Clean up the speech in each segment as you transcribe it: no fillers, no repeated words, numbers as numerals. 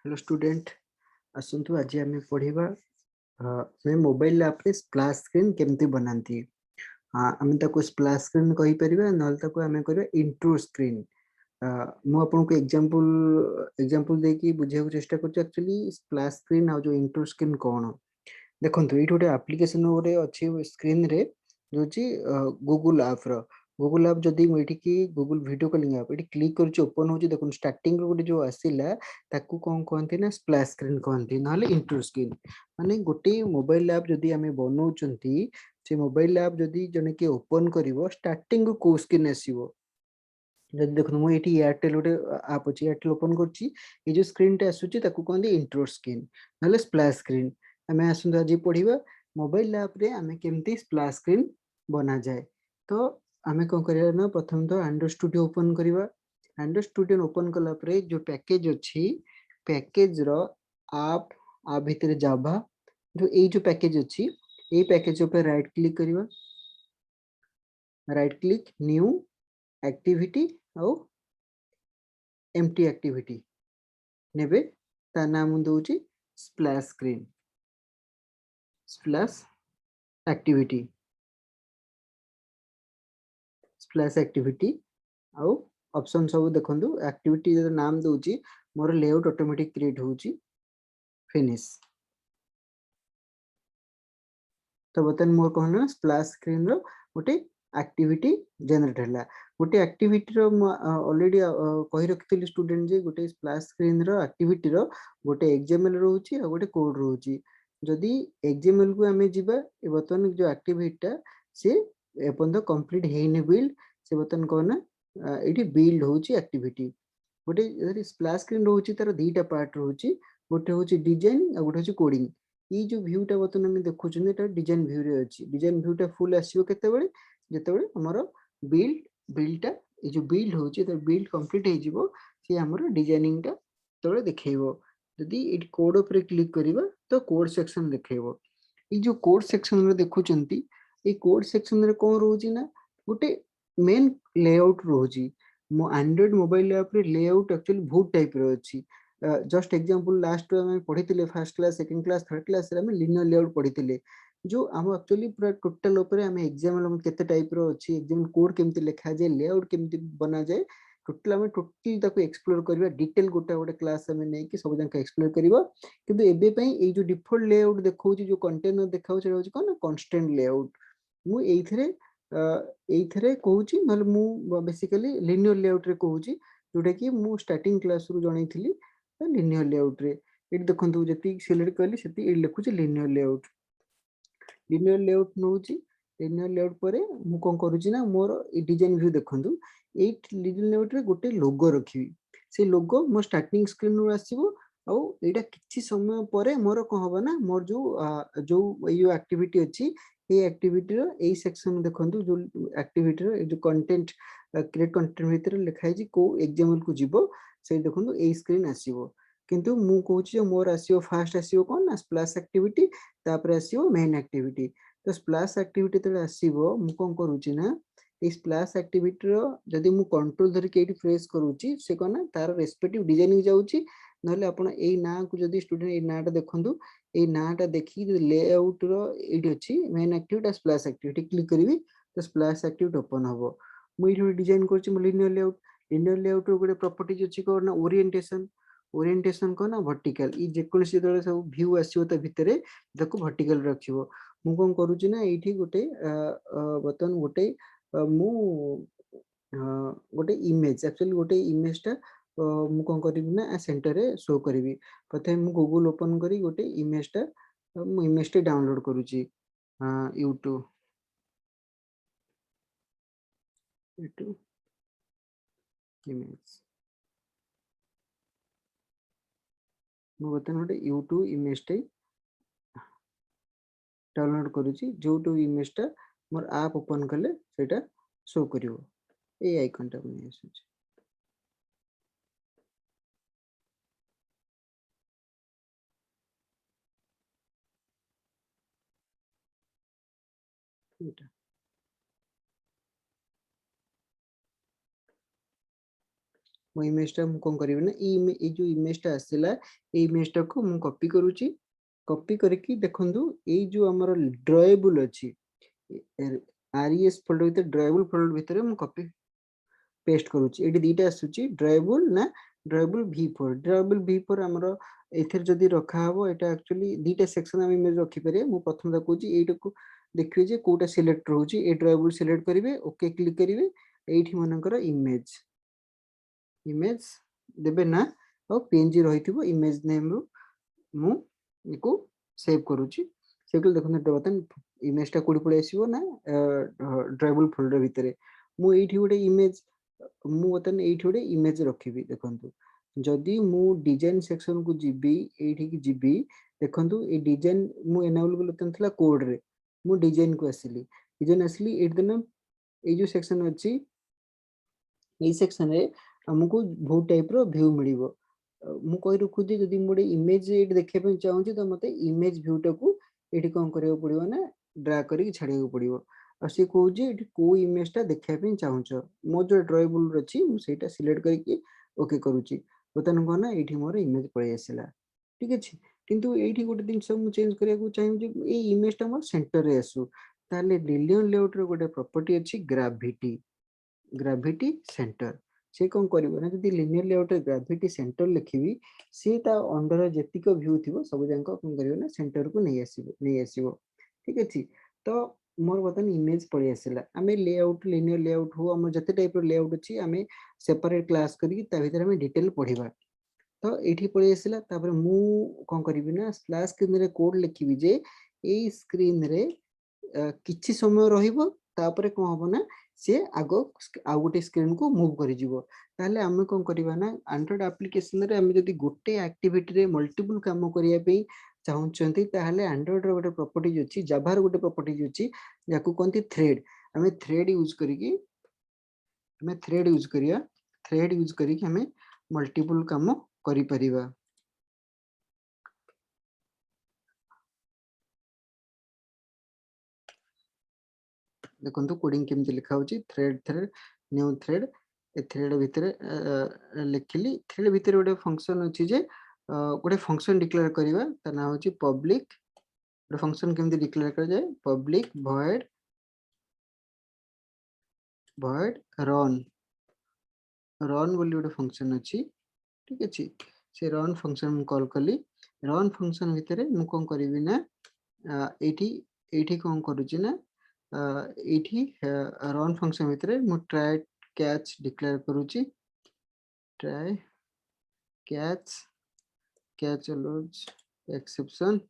hello student आसतु आज आम पढ़ा मैं मोबाइल ऐप रे स्प्लैश स्क्रीन केमती बनाती आम स्प्लैश स्क्रीन कहि परिबा नल आम करबा इंट्रो स्क्रीन मु आपनको एग्जांपल देकी बुझाइବାକୁ चेष्टा करछि एक्चुअली स्प्लैश स्क्रीन आ जो इंट्रो स्क्रीन कोन देखंतु एठी गोटे एप्लिकेशन गोटे अछि स्क्रीन रे जोची गूगल ऐप रो गूगल ऐप जदी मु एठी की गूगल वीडियो कॉलिंग ऐप एठी क्लिक करछि ओपन होछि देखुन स्टार्टिंग रो गोटे जो आसीला ताकू कोन कहंती ना स्प्लैश स्क्रीन कहंती नहले इंट्रो स्क्रीन माने गोटे मोबाइल ऐप जदी हमें बनौचंती से मोबाइल ऐप जदी जने के ओपन करिवो स्टार्टिंग को स्क्रीन आसीबो जब देखो मु एठी एयरटेल गोटे ऐप अछि एयरटेल ओपन करछि ए जो स्क्रीन टा आसुछि ताकू कहंती इंट्रो स्क्रीन नहले स्प्लैश स्क्रीन आमे आसुंदा आज पढ़िबा मोबाइल ऐप रे आमे केमती स्प्लैश स्क्रीन बना जाय तो आमे कोन करिया ना प्रथम तो एंड्रॉइड स्टूडियो ओपन करिवा एंड्रॉइड स्टूडियो ओपन कला परे जो पैकेज अछि पैकेज रो आप आ भीतर जावा जो ए जो पैकेज अछि ए पैकेज ऊपर राइट क्लिक करिवा right click new activity or empty activity नेबे ता नाम दोची splash screen splash activity splash activity आउ ऑप्शन सब देखंतु एक्टिविटी जो नाम दोची मोर लेआउट ऑटोमेटिक क्रिएट होची फिनिश तो बतन मोर कहना स्प्लैश स्क्रीन रो गोटे एक्टिविटी जनरेट हला गोटे एक्टिविटी रो ऑलरेडी कहि रखितली स्टूडेंट जे गोटे स्प्लैश स्क्रीन रो एक्टिविटी रो गोटे एक्सएमएल रहउची आ गोटे कोड रहउची जदी एक्सएमएल को हमें जिबा ए बतन जो एक्टिविटी से एपन तो कंप्लीट हेने बिल्ड से बतन कहना एठी बिल्ड होची एक्टिविटी गोटे जदी स्प्लैश स्क्रीन रहउची तार दुईटा पार्ट रहउची गोटे होची डिजाइन आ गोटे होची कोडिंग ई जो व्यू टा बतन हम देखु छन एटा डिजाइन व्यू रे अछि डिजाइन व्यू टा फुल आसीबो केते बेले जते बेले हमर बिल्ड टा ए जो बिल्ड होची त बिल्ड कंप्लीट हे जिवो से हमर डिजाइनिंग टा तोळे देखैबो जदी ए कोड ऊपर क्लिक करिवा तो कोड सेक्शन देखैबो ई जो कोड सेक्शन रे देखु चंती ए कोड सेक्शन रे कोन रहउची ना गोटे मेन लेआउट रहउची मो एंड्रॉइड मोबाइल ऐप रे लेआउट एक्चुअली बहुत टाइप रे अछि जस्ट एग्जांपल लास्ट में पढ़िथिले first class second class third class रे हम लिनियर लेआउट पढ़िथिले जो हम एक्चुअली पूरा टोटल ऊपर हम एग्जांपल केते टाइप रो अछि एग्जांपल कोड केमति लिखा जाय लेआउट केमति बना जाय टोटल ताको एक्सप्लोर करबा डिटेल गोटे क्लास में नै कि सब जंक एक्सप्लोर करबा किंतु एबे पई ए जो डिफॉल्ट लेआउट देखौची जो कंटेनर देखाउ छै रहउची कोन कांस्टेंट लेआउट मु एइथरे कहूची नले मु बेसिकली लिनियर लेआउट रे कहूची जोटा कि मु स्टार्टिंग क्लास रु जणैथिली लिनियर लेआउट रे एट देखंतु जति सिलेक्ट करली सेति ए लिखुची लिनियर लेआउट नउची लिनियर लेआउट परे मु कोन करूची ना मोर ए डिजाइन व्यू देखंतु ए लिनियर लेआउट रे गोटे लोगो रखिबी से लोगो मो स्टार्टिंग स्क्रीन रु आसीबो आउ एटा किछि समय परे मोर को हबो ना मोर जो यो एक्टिविटी अछि ए एक्टिविटी रो ए सेक्शन देखंतु जो एक्टिविटी रो जो कंटेंट क्रिएट कंटेंट भीतर लिखा है को एग्जांपल को जीवो से देखंतु ए स्क्रीन आसीबो किंतु मु कहूची मोर आसीबो फर्स्ट आसीबो कोन ना स्प्लैश एक्टिविटी तापर आसीबो मेन एक्टिविटी तो स्प्लैश एक्टिविटी तले आसीबो मु कोन करूची ना ए स्प्लैश एक्टिविटी रो जदी मु कंट्रोल धरि के एटी प्रेस करूची से कोन तार रेस्पेक्टिव डिजाइनिंग जाउची नले आपण ए ना को जदी स्टूडेंट ए नाटा देखंतु ए नाटा देखि लेआउट रो एटी अछि main activity splash activity click करिवि तो स्प्लैश एक्टिविटी ओपन हबो मु एठी डिजाइन करछि लिनियर लेआउट रो गोटे प्रॉपर्टीज अछि कोन ओरिएंटेशन को ना वर्टिकल ई जेकोसी तळे सब व्यू आसीबो त भितरे देखो वर्टिकल रखिबो मु कोन करूची ना एठी गोटे बतन गोटे मु गोटे इमेज एक्चुअली गोटे इमेज टा मु कोन करिवि ना सेंटर रे शो करिवि प्रथमे मु गूगल ओपन करी गोटे इमेज टा मु इमेज टा डाउनलोड करूची यूट्यूब इमेज मु बतन गोटे यूट्यूब इमेज टा डाउनलोड करूची जोटू इमेज टा मोर ऐप ओपन करले सेटा शो करिवो ए आइकन टा में आसुची एटा मो इमेज टा मु कोन करिवे ना ई जो इमेज टा आसिला ए इमेज टा को मु कॉपी करूची कॉपी करके देखंदु ए जो हमर ड्रॉएबल अछि आरईएस फोल्डर भीतर ड्रॉएबल फोल्डर भीतर मु कॉपी पेस्ट करूची एटी दीटा आसुची ड्रॉएबल ना ड्रॉएबल v4 हमर एथर जदी रखा हबो एटा एक्चुअली दीटा सेक्शन हम इमेज रखि परिए मु प्रथम दा कहूची एटा को देखिए जे कोटा सिलेक्ट रहउची ए ड्रॉएबल सिलेक्ट करिवे ओके क्लिक करिवे एठी मनकर इमेज देबे ना और png रहिथिबो इमेज नेम रो मु इको सेव करूची सेकल देखन बतन इमेज टा कोडी पळे आसीबो ना ड्राइबल फोल्डर भितरे मु एठी गोटे इमेज मु बतन एठी गोटे इमेज रखिबी देखंतु जदी मु डिजाइन सेक्शन को जिबी एठी की जिबी देखंतु ए डिजाइन मु एनेबल बतन थला कोड रे मु डिजाइन को आसिली एट दिन ए जो सेक्शन अछि ए सेक्शन रे हमको बहुत टाइप रो व्यू मिलिबो मु कहि रखु जे जदी मोडे इमेज एट देखे पे चाहूची तो मते इमेज व्यू टा को एठी कोन करियो पड़िबो ना ड्रैग करी छाडियो पड़िबो आ से कहू जे एठी को इमेज टा देखै पे चाहूचो मो जो ड्रॉएबल रछि मु सेटा सिलेक्ट करके ओके करूची बतन को ना एठी मोर इमेज पळे आसिला ठीक अछि किंतु एठी गोटे दिन सब मु चेंज करिया को चाहू जे ए इमेज टा मोर सेंटर रे आसु ताले लिनियर लेआउट रो गोटे प्रॉपर्टी अछि ग्रेविटी सेंटर से कौन करिवो ना जदी लिनियर लेआउट रे ग्रेविटी सेंटर लिखिबी से ता अंडर जेतिक व्यू थिबो सब जांक कौन करिवो ना सेंटर को नै आसीबो ठीक अछि तो मोर बतन इमेज पळे आसिला हमें लेआउट लिनियर लेआउट हो हम जते टाइप रो लेआउट अछि हमें सेपरेट क्लास करी ता भीतर हमें डिटेल पढिबा तो एठी पळे आसिला तापर मु कोन करिवि ना स्प्लैश स्क्रीन रे कोड लिखिबि जे ए स्क्रीन रे किछि समय रहिबो तापर कोन हबो ना से आगो आ गोटे स्क्रीन को मूव करि जिवो ताले हम कोन करिबा ना एंड्रॉइड एप्लीकेशन रे हम जदी गोटे एक्टिविटी रे मल्टीपल काम करिया पे चाहउचंती ताले एंड्रॉइड रो गोटे प्रॉपर्टीज अछि जावा रो गोटे प्रॉपर्टीज अछि जाकू कोनती थ्रेड हमें थ्रेड यूज करिया थ्रेड यूज करी हमें मल्टीपल काम करि परिबा देखंतु कोडिंग केमति लिखा होची थ्रेड न्यू थ्रेड ए थ्रेड भितरे लिखिली थ्रेड भितरे गोटे फंक्शन अछि जे गोटे फंक्शन डिक्लेयर करिवा त ना होची पब्लिक गोटे फंक्शन केमति डिक्लेयर कर जाय पब्लिक void run बोली गोटे फंक्शन अछि ठीक अछि से रन फंक्शन कॉल कली रन फंक्शन भितरे मु कोन करिवि ना एठी कोन करूची ना एठी रन फंक्शन भितरे मु ट्राई कैच डिक्लेयर करूची try catch allows exception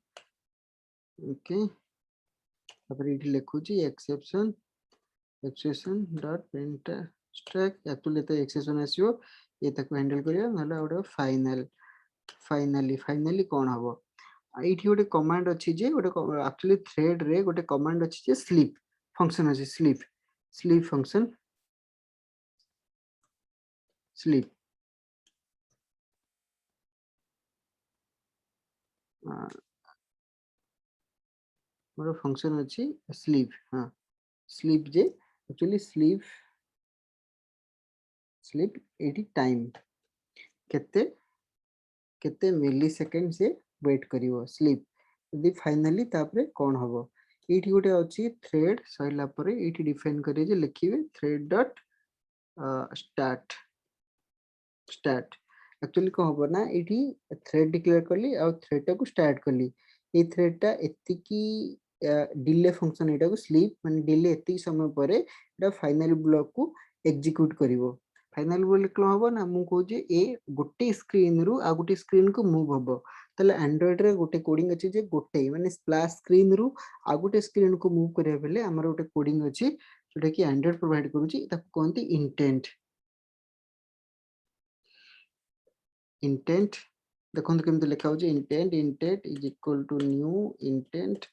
okay तापर एठी लिखुची एक्सेप्शन डॉट प्रिंट स्ट्रैक एक्चुअली तो एक्सेप्शन आसीओ ये तक हैंडल करिया नला ओडे फाइनली कोन हबो एठी गोटे कमांड अछि जे गोटे एक्चुअली थ्रेड रे गोटे कमांड अछि जे स्लीप फंक्शन अछि स्लीप फंक्शन स्लीप मोर फंक्शन अछि स्लीप हां स्लीप जे एक्चुअली स्लीप एटी टाइम केते मिली सेकंड से वेट करिवो स्लीप यदि फाइनली तापरे कोन हबो एठी गोटे अछि थ्रेड सइला परे एठी डिफाइन करिए जे लिखिबे थ्रेड डॉट स्टार्ट एक्चुअली को हबो ना एठी थ्रेड डिक्लेयर करली और थ्रेड को स्टार्ट करली ए थ्रेड टा एतिकी डिले फंक्शन एटा को स्लीप माने डिले एति समय परे एटा फाइनल ब्लॉक को एग्जीक्यूट करिवो फाइनल बोले क्लो हबो ना मु कहू जे ए गोटे स्क्रीन रु आ गोटे स्क्रीन को मूव हबो तले एंड्रॉइड रे गोटे कोडिंग अछि जे गोटे माने स्प्लैश स्क्रीन रु आ गोटे स्क्रीन को मूव करे बेले हमर गोटे कोडिंग अछि जोटा कि एंड्रॉइड प्रोवाइड करूची ताको कोनती इंटेंट देखो केमते लिखा होची intent is equal to new intent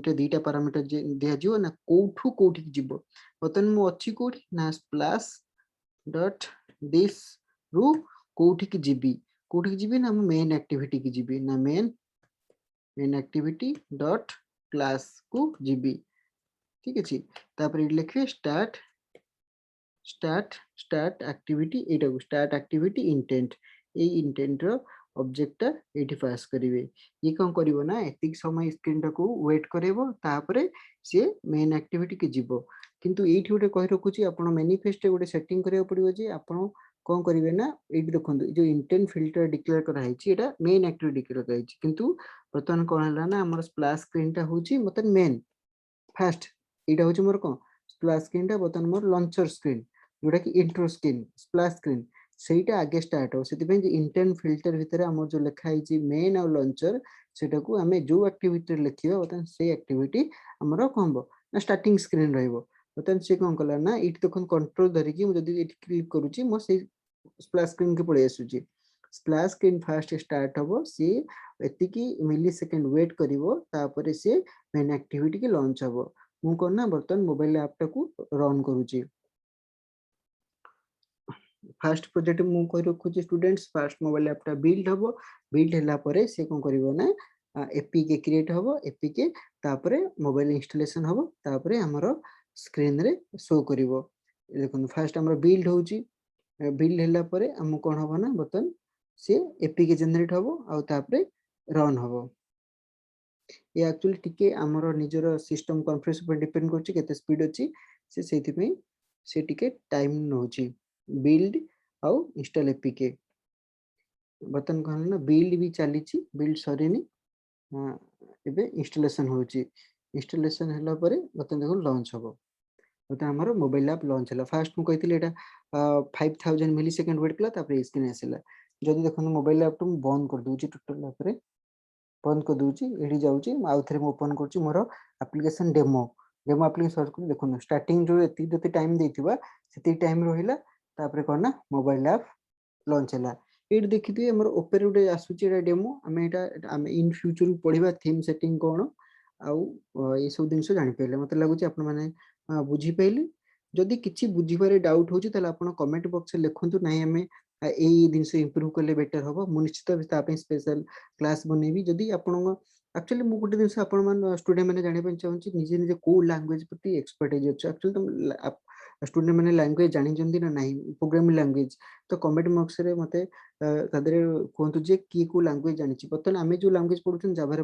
रे दीटा पैरामीटर दिया जिवो ना कोठी जिवो बतन मु अछि कोठी ना स्प्लैश डॉट दिस रु कोठी की जिबी ना मेन एक्टिविटी की जिबी ना मेन एक्टिविटी डॉट क्लास को जिबी ठीक अछि तापर लिखे स्टार्ट एक्टिविटी एटा स्टार्ट एक्टिविटी इंटेंट ए इंटेंट रो ऑब्जेक्ट एठी पास करिवे ये कोन करिवो ना एतिक समय स्क्रीन टाको वेट करेबो तापरे से मेन एक्टिविटी के जीवो किंतु एठी गोटे कहि रखुची आपण मैनिफेस्ट गोटे सेटिंग करियो पड़िबो जे आपण कोन करिवे ना एठी देखंतु जो इंटेंट फिल्टर डिक्लेयर करा हैची एटा मेन एक्टिविटी डिक्लेयर करा हैची किंतु वर्तमान कोन हला ना हमर स्प्लैश स्क्रीन टा होची मतलब मेन फास्ट एटा होची मोर कोन स्प्लैश स्क्रीन टा वर्तमान मोर लॉन्चर स्क्रीन जोटा कि इंट्रो स्क्रीन स्प्लैश स्क्रीन सेटा आगे स्टार्ट हो सेति जे इंटेंट फिल्टर भितर हमर जो लिखा है मेन और लॉन्चर सेटा को हमें जो एक्टिविटी लिखियो बतन से एक्टिविटी हमरो कहबो ना स्टार्टिंग स्क्रीन रहइबो बतन से कोन कला ना इट तखन कंट्रोल धरि कि जदी इट क्लिक करूची मो से स्प्लैश स्क्रीन के पळे आसुची स्प्लैश स्क्रीन फास्ट स्टार्ट होबो से एतिकी मिली सेकंड वेट करिवो तापरे से मेन एक्टिविटी के लॉन्च होबो मु कोन ना बर्तन मोबाइल ऐप टाकू रन करूची फास्ट प्रोजेक्ट मु कहि रखुची स्टूडेंट्स फास्ट मोबाइल ऐप टा बिल्ड हबो बिल्ड हैला परे से कोन करिवो ना एपीके क्रिएट हबो एपीके तापरे मोबाइल इंस्टॉलेशन हबो तापरे हमरो स्क्रीन रे शो करिवो देखो फास्ट हमरो बिल्ड होउची बिल्ड हैला परे हम कोन हबो ना बतन से एपीके जनरेट हबो आ तापरे रन हबो ये एक्चुअली टिके हमरो निजरो सिस्टम कॉन्फिगरेशन पर डिपेंड करची केते स्पीड अछि से सेति पे से टिके टाइम नउची बिल्ड आउ इंस्टॉल एपीके बतन कहल ना बिल्ड भी चलीची बिल्ड सरीनी एबे इंस्टॉलेशन होची इंस्टॉलेशन हैला परे बतन देखो लॉन्च हबो बतन हमरो मोबाइल ऐप लॉन्च हैला फास्ट मु कहितले एटा 5000 मिली सेकंड वेट कला तापर स्क्रीन आसिला जदी देखो मोबाइल ऐप तो बंद कर दूची टोटल तापर बंद कर दूची एडी जाउची आउ थरे ओपन करची मोर application demo demo application search कर देखो स्टार्टिंग जो एती जति टाइम देथिबा सेती टाइम रहिला तापर कोन मोबाइल ऐप लॉन्च हैला एडी देखिथि हमर ओपर उडे आसुची एटा डेमो हमें एटा हम इन फ्यूचर पढिबा थीम सेटिंग कोन आउ ये सब दिन से जानि पहिले मते लागुची आपन माने बुझी पहिले जदि किछि बुझी पारे डाउट होची तले आपन कमेंट बॉक्स में लिखंतु नै हमें एई दिन से इंप्रूव करले बेटर होबो मु निश्चित ता पे स्पेशल क्लास बनेबी जदि आपन एक्चुअली मु गुटे दिन से आपन मान स्टूडेंट माने जानि पन चाहूची निजे निजे को लैंग्वेज प्रति एक्सपर्टाइज अछि एक्चुअली तुम स्टूडेंट माने लैंग्वेज जानि जंदी ना नाही प्रोग्रामिंग लैंग्वेज तो कमेंट बॉक्स रे मते तादरे कोंतु जे की को लैंग्वेज जानिछि पतन हमें जो लैंग्वेज पढुछन जावा रे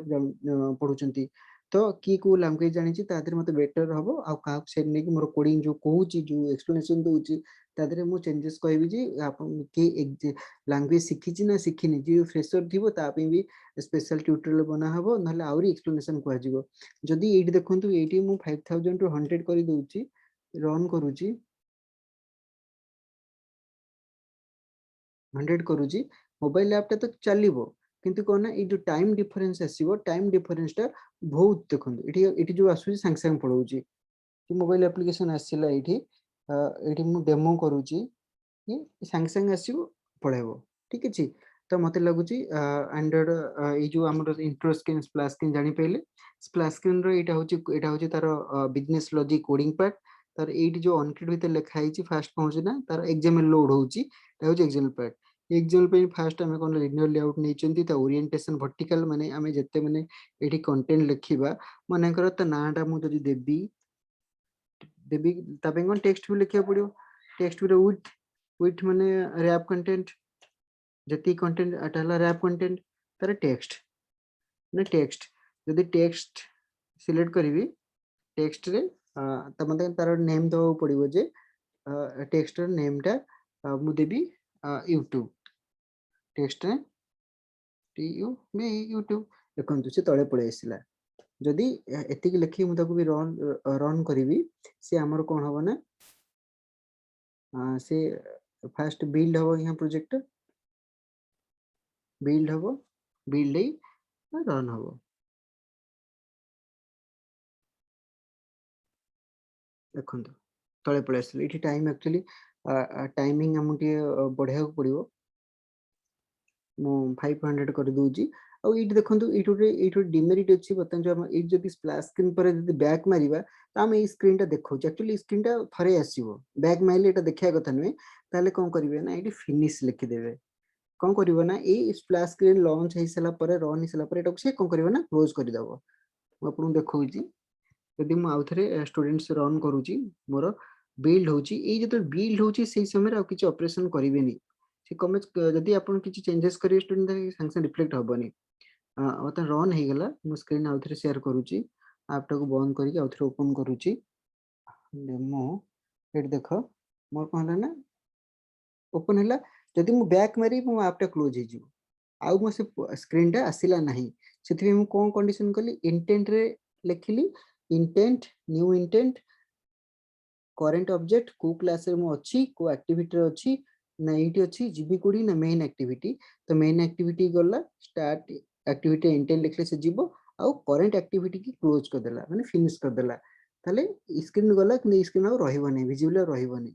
पढुछंती तो की को लैंग्वेज जानिछि तादरे मते बेटर हबो आ का से ने कि मोर कोडिंग जो कहूची जो एक्सप्लेनेशन दोची तादरे मु चेंजेस कहबी जे आपन के लैंग्वेज सिखिछि ना सिखिनि जे फ्रेशर थिबो ता पे भी स्पेशल ट्यूटोरियल बना हबो नहले आउरी एक्सप्लेनेशन कुआ जिवो जदी एठी देखंतु एठी मु 5000 टू 100 करी दोची रन करूची 100 करूची मोबाइल ऐप टा तो चलिबो किंतु कोना ए जो टाइम डिफरेंस आसीबो टाइम डिफरेंस टा बहुत देखंतु एठी जो आसुची संग संग पळौची कि मोबाइल एप्लीकेशन आसीला एठी एठी मु डेमो करूची ये संग संग आसीबो पळेबो ठीक अछि तो मते लागुची एंड्रॉइड ए जो हमर इंट्रो स्क्रीन स्प्लैश स्क्रीन जानि पहिले स्प्लैश स्क्रीन रो एटा होची तार बिजनेस लॉजिक कोडिंग पार्ट तार एठी जो ऑनक्रिड भीतर लिखा हिची फास्ट पहुंचे ना तार एग्जाम लोड होची ता होची एग्जाम पार्ट एग्जाम पे फास्ट हमें कोन लिनियर लेआउट नेचंती ता ओरिएंटेशन वर्टिकल माने हमें जत्ते माने एठी कंटेंट लिखिबा माने कर त नाटा मु जदी देबी देबी तबे कोन टेक्स्ट भी लिखिया पड़ियो टेक्स्ट भी विथ माने रैप कंटेंट जति कंटेंट अटला रैप कंटेंट तार टेक्स्ट ने टेक्स्ट जदी टेक्स्ट सिलेक्ट करबी टेक्स्ट रे त मते तार नेम दो पड़ियो जे टेक्स्ट र नेम टा मु देबी YouTube टेक्स्ट रे TU मे YouTube देखंतु से तळे पळे आसिला जदी एतिक लिखि मु ताकू भी रन करिवि से हमर कोन हबो ना से फर्स्ट बिल्ड हबो यहाँ प्रोजेक्ट बिल्ड हबो बिल्ड रन हबो देखंतु तळे पळे आसिला एठी टाइम एक्चुअली टाइमिंग हमके बढ़िया को पड़ियो मु 500 कर दोजी आ एठी देखंतु एठी डिमेरिट अछि बतन जो हम एठी जदी स्प्लैश स्क्रीन पर जदी बैक मारिबा त हम ए स्क्रीन टा देखौ एक्चुअली स्क्रीन टा थरे आसीबो बैक माइले एटा देखिया कथा नै ताले कोन करिवे ना एठी फिनिश लिखि देबे कोन करिवो ना ए स्प्लैश स्क्रीन लॉन्च हे सला परे रन हे सला परे एटा से कोन करिवो ना क्लोज करि दबो म आपन देखौजी यदि म आउ थरे स्टूडेंट्स रन करूची मोर बिल्ड होची ए जतो बिल्ड होची सेही समय रे आ किछि ऑपरेशन करिवेनी से कमेज जदि आपण किछि चेंजेस करिवे स्टूडेंट संक्शन रिफ्लेक्ट हबनी आता रन हे गेला मो स्क्रीन आउथरे शेयर करूची ऐप टाको बंद करिके आउथरे ओपन करूची डेमो एट देखो मोर कहला ना ओपन हैला जदि मु बैक मारी मो ऐप टा क्लोज हे जिवो आउ मो से स्क्रीन टा आसिला नाही सेथि मु कोन कंडीशन कली इंटेंट रे लेखिली intent new intent current object को क्लास रे मो अछि को एक्टिविटी रे अछि ना एटी अछि जीबी कोडी ना मेन एक्टिविटी तो मेन एक्टिविटी गला स्टार्ट एक्टिविटी इंटेंट लिखले से जीवो आउ करंट एक्टिविटी की क्लोज कर देला माने फिनिश कर देला ताले स्क्रीन गला कि स्क्रीन आ रहिबो नै विजिबल रहिबो नै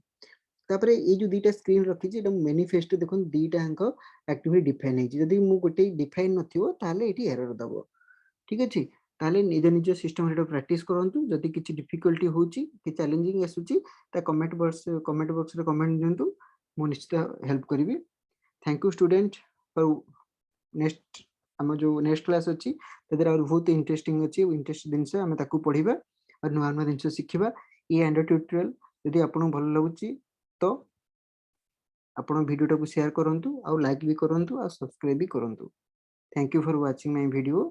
तापरे ए जो दुईटा स्क्रीन रखी छी एटा मैनिफेस्ट देखन दुईटा अंक एक्टिविटी डिफाइन है जदि मु गोटे डिफाइन नथिवो ताले एटी एरर दबो ठीक अछि ताले निज निज सिस्टम रे प्रैक्टिस करंतु जदि किछि डिफिकल्टी होची कि चैलेंजिंग आसुची ता कमेंट बॉक्स रे कमेंट दियंतु मु निश्चित हेल्प करिवि thank you student for next हम जो नेक्स्ट क्लास अछि तदर और बहुत इंटरेस्टिंग अछि इंटरेस्ट दिन से हम ताकू पढिबा और नुवा नुवा दिन से सिखिबा ये एंड ट्यूटोरियल यदि आपन भल लागुची तो आपण वीडियो टाको शेयर करंतु और लाइक भी करंतु और सब्सक्राइब भी करंतु thank you for watching my video